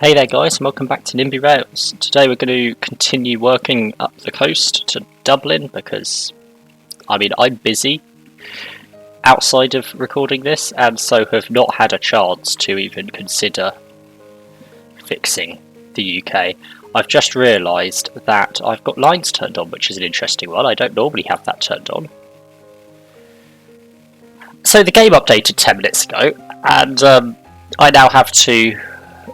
Hey there guys, and welcome back to NIMBY Rails. Today we're going to continue working up the coast to Dublin because, I'm busy outside of recording this and so have not had a chance to even consider fixing the UK. I've just realised that I've got lines turned on, which is an interesting one. I don't normally have that turned on. So the game updated 10 minutes ago and I now have to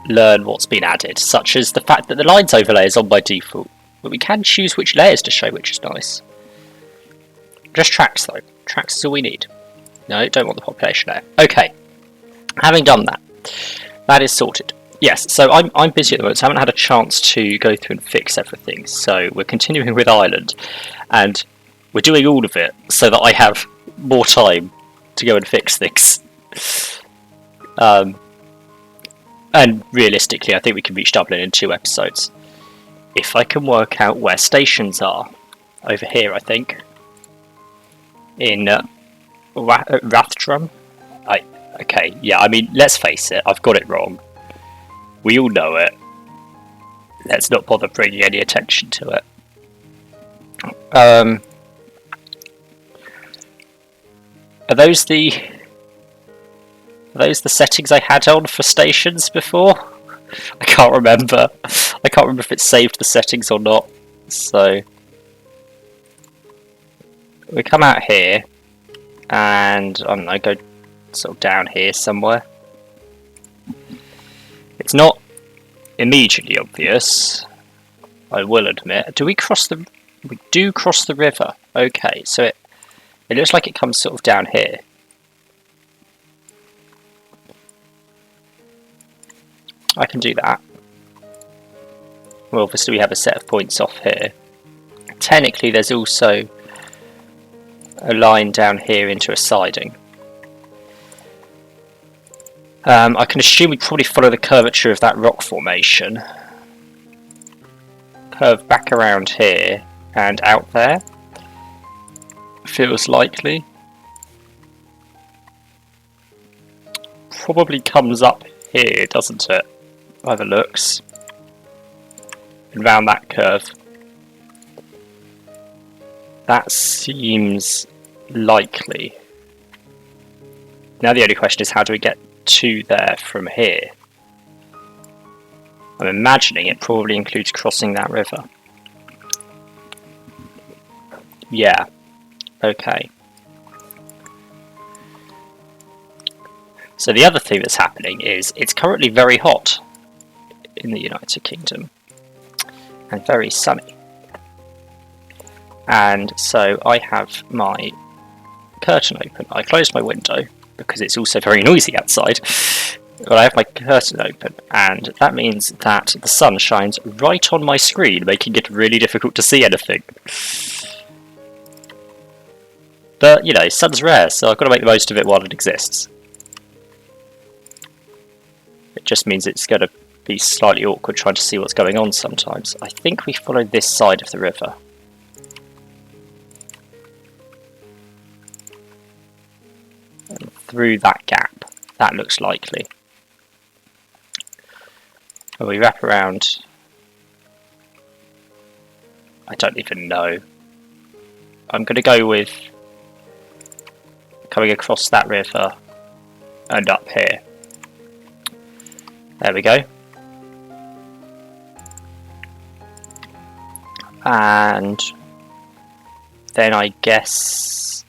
learn what's been added, such as the fact that the lines overlay is on by default, but we can choose which layers to show, which is nice. Just tracks though. Tracks is all we need. No, don't want the population layer. Okay, having done that, that is sorted. Yes, so I'm busy at the moment, so I haven't had a chance to go through and fix everything. So we're continuing with Ireland, and we're doing all of it so that I have more time to go and fix things. And realistically, I think we can reach Dublin in 2 episodes. If I can work out where stations are. Over here, I think. In Rathdrum. Okay, yeah, let's face it, I've got it wrong. We all know it. Let's not bother bringing any attention to it. Are those the settings I had on for stations before? I can't remember. I can't remember if it saved the settings or not. So we come out here and I don't know, go sort of down here somewhere. It's not immediately obvious, I will admit. We do cross the river. Okay, so it looks like it comes sort of down here. I can do that. Well, obviously we have a set of points off here. Technically there's also a line down here into a siding. I can assume we probably follow the curvature of that rock formation. Curve back around here and out there. Feels likely. Probably comes up here, doesn't it? By the looks. And round that curve. That seems likely. Now the only question is, how do we get to there from here? I'm imagining it probably includes crossing that river. Yeah. Okay. So the other thing that's happening is it's currently very hot in the United Kingdom and very sunny. And so I have my curtain open. I closed my window because it's also very noisy outside. But I have my curtain open and that means that the sun shines right on my screen, making it really difficult to see anything. But, you know, sun's rare, so I've got to make the most of it while it exists. It just means it's going to be slightly awkward trying to see what's going on sometimes. I think we follow this side of the river. And through that gap. That looks likely. And we wrap around. I don't even know. I'm going to go with coming across that river and up here. There we go. And then I guess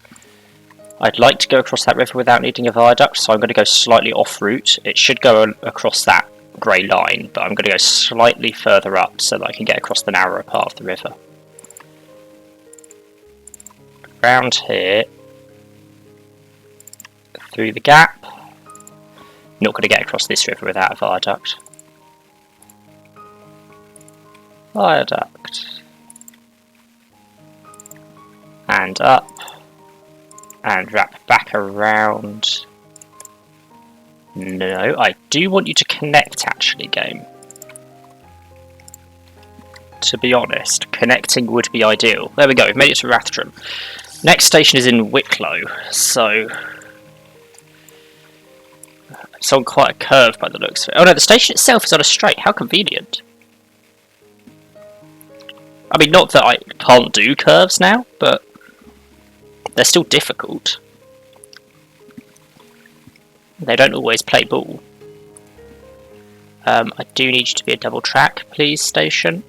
I'd like to go across that river without needing a viaduct, so I'm going to go slightly off route. It should go across that grey line, but I'm going to go slightly further up so that I can get across the narrower part of the river. Around here, through the gap. Not going to get across this river without a viaduct. Viaduct. And up. And wrap back around. No, I do want you to connect actually, game. To be honest, connecting would be ideal. There we go, we've made it to Rathdrum. Next station is in Wicklow, so It's on quite a curve by the looks of it. Oh no, the station itself is on a straight. How convenient. I mean, not that I can't do curves now, but they're still difficult. They don't always play ball. I do need you to be a double track, please, station.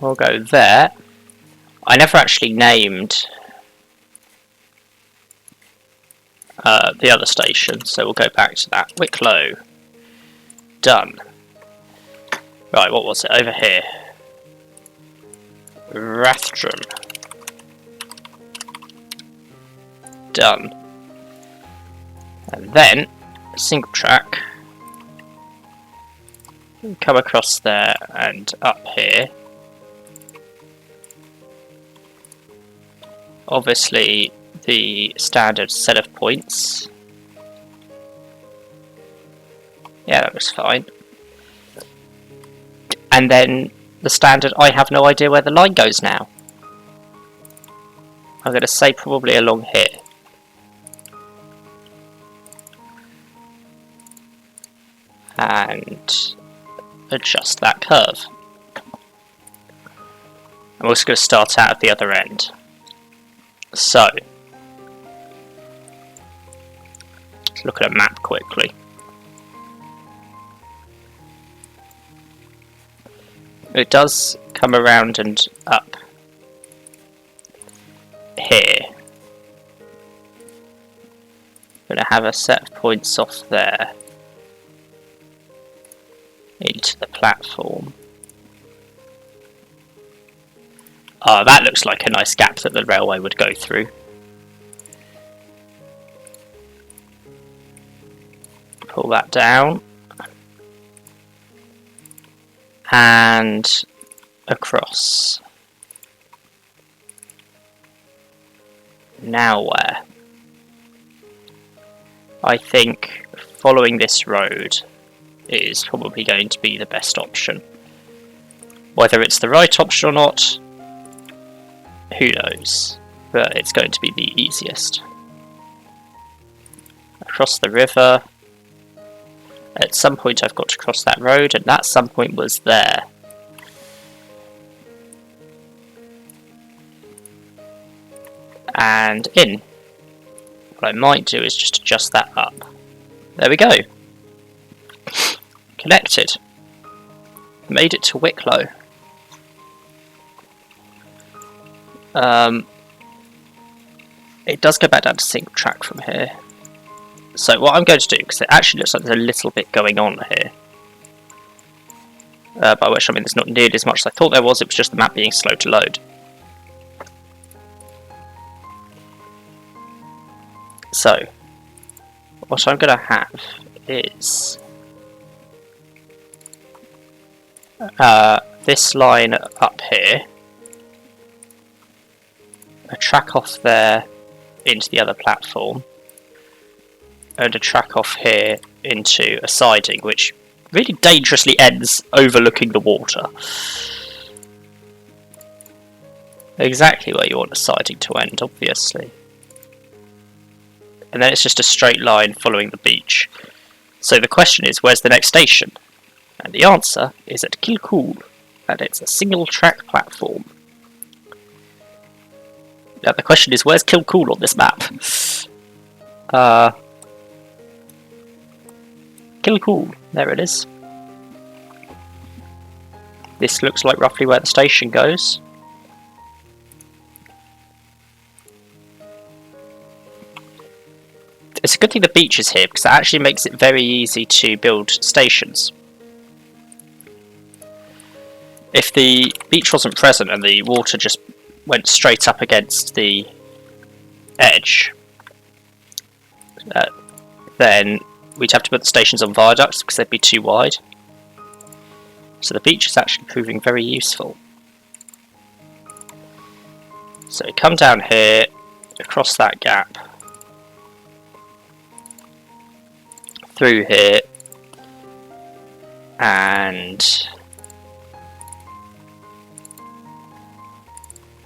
We'll go there. I never actually named the other station, so we'll go back to that. Wicklow. Done. Right, what was it? Over here. Rathdrum. Done. And then, single track. Come across there and up here. Obviously, the standard set of points. Yeah, that was fine. And then the standard, I have no idea where the line goes now. I'm going to say probably along here. And adjust that curve. I'm also going to start out at the other end. So, let's look at a map quickly. It does come around and up here. I'm going to have a set of points off there into the platform. Oh, that looks like a nice gap that the railway would go through. Pull that down. And across. Now where? I think following this road is probably going to be the best option. Whether it's the right option or not, who knows? But it's going to be the easiest. Across the river. At some point I've got to cross that road, and that some point was there. And in. What I might do is just adjust that up. There we go. Connected. Made it to Wicklow. It does go back down to single track from here. So what I'm going to do, because it actually looks like there's a little bit going on here, by which I mean there's not nearly as much as I thought there was, it was just the map being slow to load. So, what I'm going to have is this line up here, a track off there into the other platform, and a track off here into a siding, which really dangerously ends overlooking the water. Exactly where you want a siding to end, obviously. And then it's just a straight line following the beach. So the question is, where's the next station? And the answer is at Kilcoole, and it's a single track platform. Now the question is, where's Kilcoole on this map? Kilcoole, there it is. This looks like roughly where the station goes. It's a good thing the beach is here, because that actually makes it very easy to build stations. If the beach wasn't present and the water just went straight up against the edge, then we'd have to put the stations on viaducts because they'd be too wide. So the beach is actually proving very useful. So you come down here, across that gap, through here, and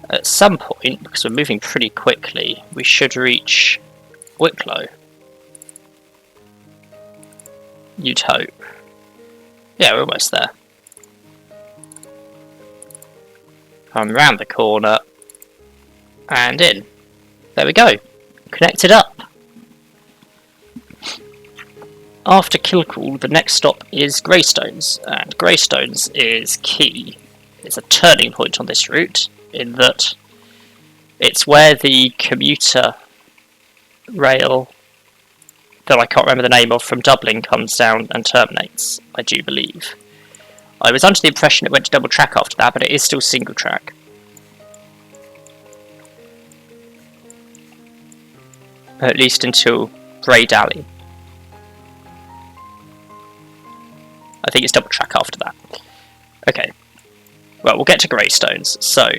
at some point, because we're moving pretty quickly, we should reach Wicklow. You'd hope. Yeah, we're almost there. Come round the corner and in. There we go. Connected up. After Kilcoole, the next stop is Greystones, and Greystones is key. It's a turning point on this route, in that it's where the commuter rail that I can't remember the name of from Dublin comes down and terminates, I do believe. I was under the impression it went to double track after that, but it is still single track. At least until Braid Alley. I think it's double track after that. Okay. Well, we'll get to Greystones. So,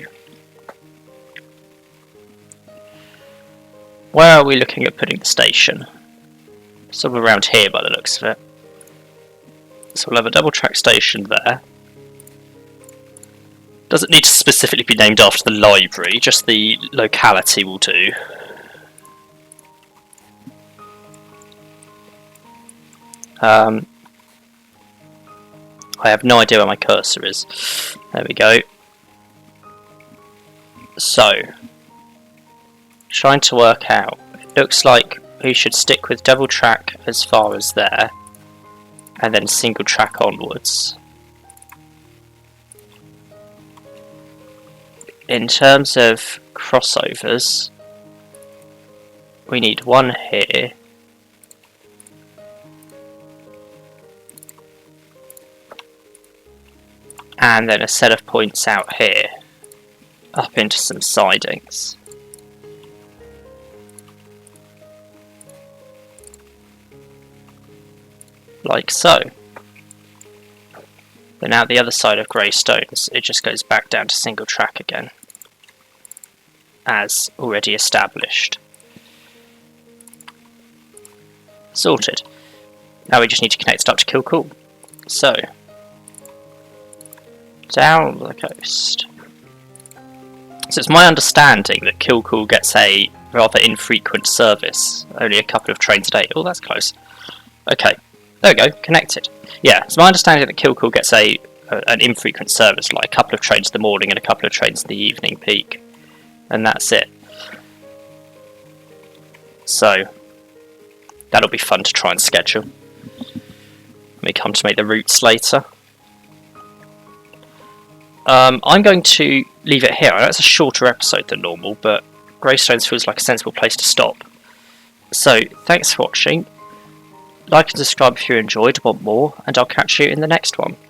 where are we looking at putting the station? Sort of around here by the looks of it. So we'll have a double track station there. Doesn't need to specifically be named after the library, just the locality will do. I have no idea where my cursor is. There we go. So, trying to work out. It looks like we should stick with double track as far as there, and then single track onwards. In terms of crossovers, we need one here. And then a set of points out here, up into some sidings. Like so. Then out the other side of Greystones, it just goes back down to single track again, as already established. Sorted. Now we just need to connect it up to Kilcoole. So, down the coast. So it's my understanding that Kilcoole gets a rather infrequent service, only a couple of trains a day. Oh, that's close. Okay, there we go, connected. Yeah, it's my understanding that Kilcoole gets an infrequent service, like a couple of trains in the morning and a couple of trains in the evening peak, and that's it. So that'll be fun to try and schedule when we come to make the routes later. I'm going to leave it here. I know it's a shorter episode than normal, but Greystones feels like a sensible place to stop. So, thanks for watching. Like and subscribe if you enjoyed, want more, and I'll catch you in the next one.